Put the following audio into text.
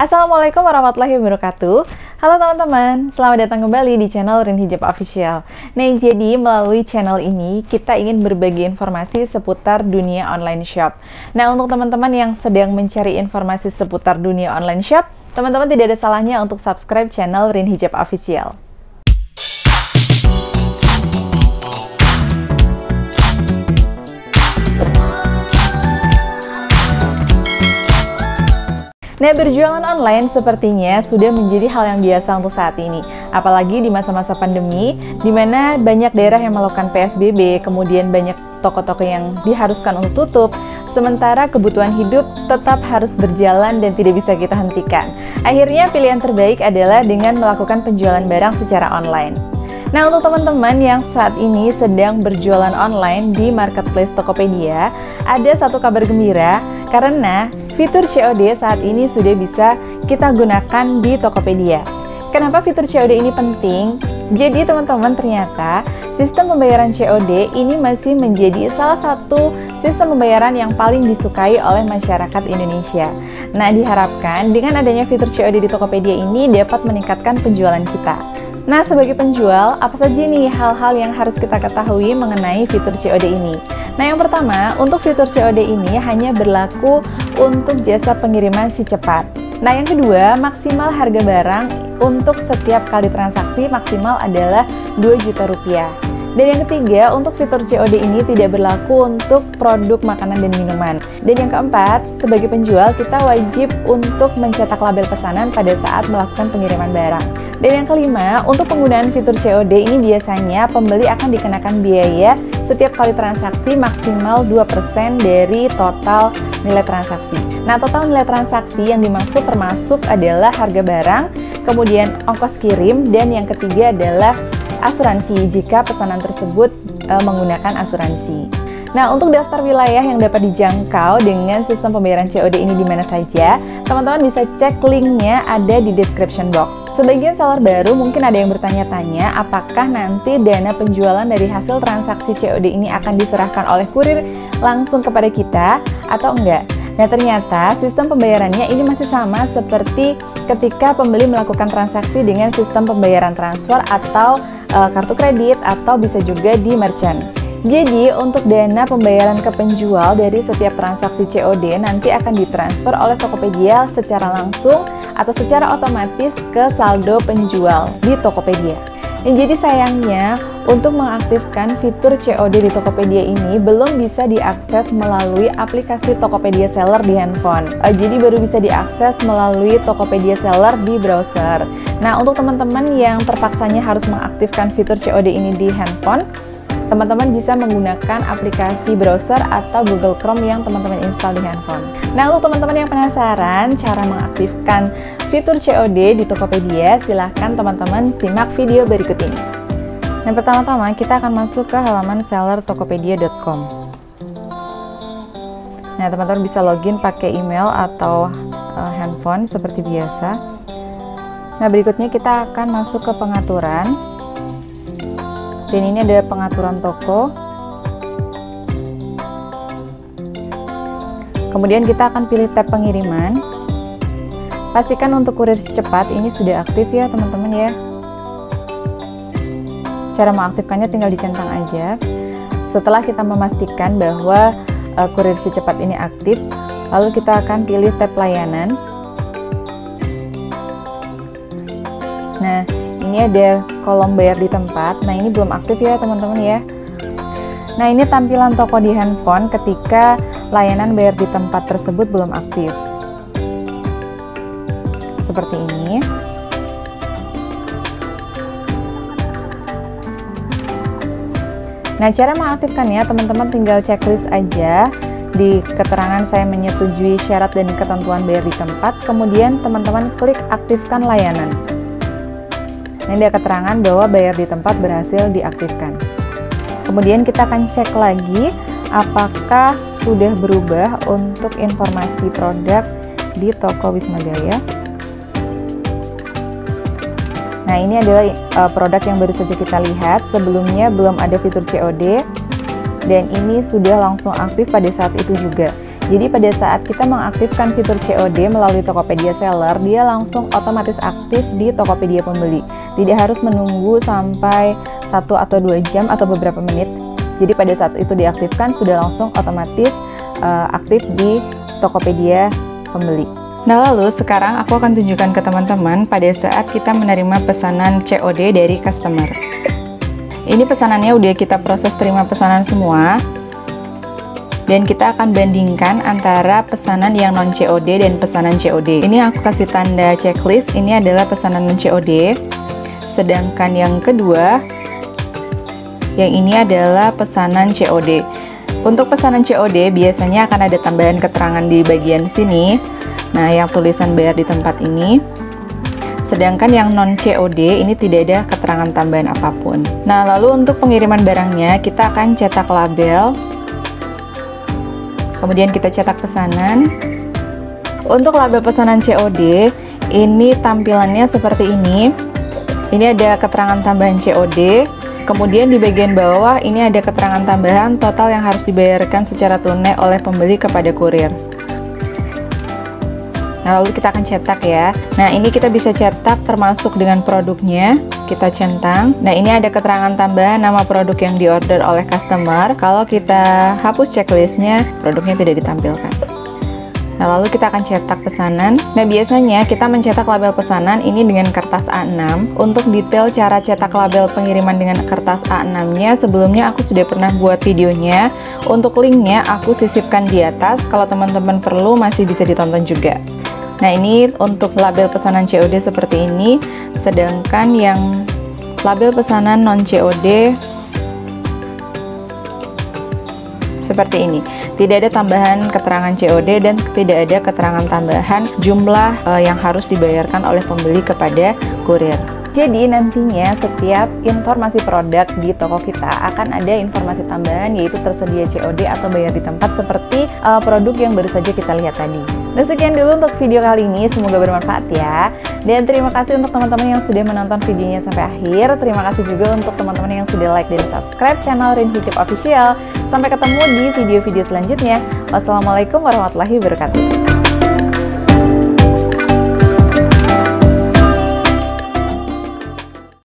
Assalamualaikum warahmatullahi wabarakatuh. Halo teman-teman, selamat datang kembali di channel Rin Hijab Official. Nah, jadi melalui channel ini kita ingin berbagi informasi seputar dunia online shop. Nah, untuk teman-teman yang sedang mencari informasi seputar dunia online shop, teman-teman tidak ada salahnya untuk subscribe channel Rin Hijab Official. Nah, berjualan online sepertinya sudah menjadi hal yang biasa untuk saat ini. Apalagi di masa-masa pandemi, di mana banyak daerah yang melakukan PSBB, kemudian banyak toko-toko yang diharuskan untuk tutup, sementara kebutuhan hidup tetap harus berjalan dan tidak bisa kita hentikan. Akhirnya pilihan terbaik adalah dengan melakukan penjualan barang secara online. Nah, untuk teman-teman yang saat ini sedang berjualan online di marketplace Tokopedia, ada satu kabar gembira karena fitur COD saat ini sudah bisa kita gunakan di Tokopedia. Kenapa fitur COD ini penting? Jadi teman-teman, ternyata sistem pembayaran COD ini masih menjadi salah satu sistem pembayaran yang paling disukai oleh masyarakat Indonesia. Nah, diharapkan dengan adanya fitur COD di Tokopedia ini dapat meningkatkan penjualan kita. Nah, sebagai penjual, apa saja nih hal-hal yang harus kita ketahui mengenai fitur COD ini? Nah, yang pertama, untuk fitur COD ini hanya berlaku untuk jasa pengiriman si cepat. Nah, yang kedua, maksimal harga barang untuk setiap kali transaksi maksimal adalah Rp2.000.000. Dan yang ketiga, untuk fitur COD ini tidak berlaku untuk produk makanan dan minuman. Dan yang keempat, sebagai penjual kita wajib untuk mencetak label pesanan pada saat melakukan pengiriman barang. Dan yang kelima, untuk penggunaan fitur COD ini biasanya pembeli akan dikenakan biaya setiap kali transaksi maksimal 2% dari total nilai transaksi. Nah, total nilai transaksi yang dimaksud termasuk adalah harga barang, kemudian ongkos kirim, dan yang ketiga adalah asuransi jika pesanan tersebut menggunakan asuransi. Nah, untuk daftar wilayah yang dapat dijangkau dengan sistem pembayaran COD ini di mana saja, teman-teman bisa cek linknya ada di description box. Sebagian seller baru mungkin ada yang bertanya-tanya apakah nanti dana penjualan dari hasil transaksi COD ini akan diserahkan oleh kurir langsung kepada kita atau enggak. Nah, ternyata sistem pembayarannya ini masih sama seperti ketika pembeli melakukan transaksi dengan sistem pembayaran transfer atau kartu kredit atau bisa juga di merchant. Jadi, untuk dana pembayaran ke penjual dari setiap transaksi COD nanti akan ditransfer oleh Tokopedia secara langsung atau secara otomatis ke saldo penjual di Tokopedia. Dan jadi sayangnya, untuk mengaktifkan fitur COD di Tokopedia ini belum bisa diakses melalui aplikasi Tokopedia Seller di handphone. Jadi baru bisa diakses melalui Tokopedia Seller di browser. Nah, untuk teman-teman yang terpaksanya harus mengaktifkan fitur COD ini di handphone, teman-teman bisa menggunakan aplikasi browser atau Google Chrome yang teman-teman install di handphone. Nah, untuk teman-teman yang penasaran cara mengaktifkan fitur COD di Tokopedia, silahkan teman-teman simak video berikut ini. Nah, pertama-tama kita akan masuk ke halaman sellertokopedia.com. Nah, teman-teman bisa login pakai email atau handphone seperti biasa. Nah, berikutnya kita akan masuk ke pengaturan. Dan ini ada pengaturan toko. Kemudian kita akan pilih tab pengiriman. Pastikan untuk kurir secepat ini sudah aktif ya teman-teman ya. Cara mengaktifkannya tinggal dicentang aja. Setelah kita memastikan bahwa kurir secepat ini aktif, lalu kita akan pilih tab layanan. Nah, ini ada kolom bayar di tempat. Nah, ini belum aktif ya teman-teman ya. Nah, ini tampilan toko di handphone ketika layanan bayar di tempat tersebut belum aktif. Seperti ini. Nah, cara mengaktifkannya teman-teman tinggal checklist aja di keterangan saya menyetujui syarat dan ketentuan bayar di tempat, kemudian teman-teman klik aktifkan layanan. Nah, ini ada keterangan bahwa bayar di tempat berhasil diaktifkan. Kemudian kita akan cek lagi apakah sudah berubah untuk informasi produk di toko Wisma Gaya. Nah, ini adalah produk yang baru saja kita lihat. Sebelumnya belum ada fitur COD dan ini sudah langsung aktif pada saat itu juga. Jadi pada saat kita mengaktifkan fitur COD melalui Tokopedia Seller, dia langsung otomatis aktif di Tokopedia Pembeli. Tidak harus menunggu sampai 1 atau 2 jam atau beberapa menit. Jadi pada saat itu diaktifkan sudah langsung otomatis aktif di Tokopedia Pembeli. Nah, lalu sekarang aku akan tunjukkan ke teman-teman pada saat kita menerima pesanan COD dari customer. Ini pesanannya udah kita proses terima pesanan semua. Dan kita akan bandingkan antara pesanan yang non COD dan pesanan COD. Ini aku kasih tanda checklist, ini adalah pesanan non COD. Sedangkan yang kedua, yang ini adalah pesanan COD. Untuk pesanan COD biasanya akan ada tambahan keterangan di bagian sini. Nah, yang tulisan bayar di tempat ini. Sedangkan yang non COD ini tidak ada keterangan tambahan apapun. Nah, lalu untuk pengiriman barangnya kita akan cetak label. Kemudian kita cetak pesanan. Untuk label pesanan COD, ini tampilannya seperti ini. Ini ada keterangan tambahan COD. Kemudian di bagian bawah ini ada keterangan tambahan total yang harus dibayarkan secara tunai oleh pembeli kepada kurir. Nah, lalu kita akan cetak ya. Nah, ini kita bisa cetak termasuk dengan produknya. Kita centang. Nah, ini ada keterangan tambahan nama produk yang diorder oleh customer. Kalau kita hapus checklistnya, produknya tidak ditampilkan. Nah, lalu kita akan cetak pesanan. Nah, biasanya kita mencetak label pesanan ini dengan kertas A6. Untuk detail cara cetak label pengiriman dengan kertas A6-nya, sebelumnya aku sudah pernah buat videonya. Untuk linknya aku sisipkan di atas. Kalau teman-teman perlu masih bisa ditonton juga. Nah, ini untuk label pesanan COD seperti ini. Sedangkan yang label pesanan non COD seperti ini. Tidak ada tambahan keterangan COD dan tidak ada keterangan tambahan jumlah yang harus dibayarkan oleh pembeli kepada kurir. Jadi nantinya setiap informasi produk di toko kita akan ada informasi tambahan, yaitu tersedia COD atau bayar di tempat seperti produk yang baru saja kita lihat tadi. Nah, sekian dulu untuk video kali ini, semoga bermanfaat ya. Dan terima kasih untuk teman-teman yang sudah menonton videonya sampai akhir. Terima kasih juga untuk teman-teman yang sudah like dan subscribe channel Rin Hijab Official. Sampai ketemu di video-video selanjutnya. Wassalamualaikum warahmatullahi wabarakatuh.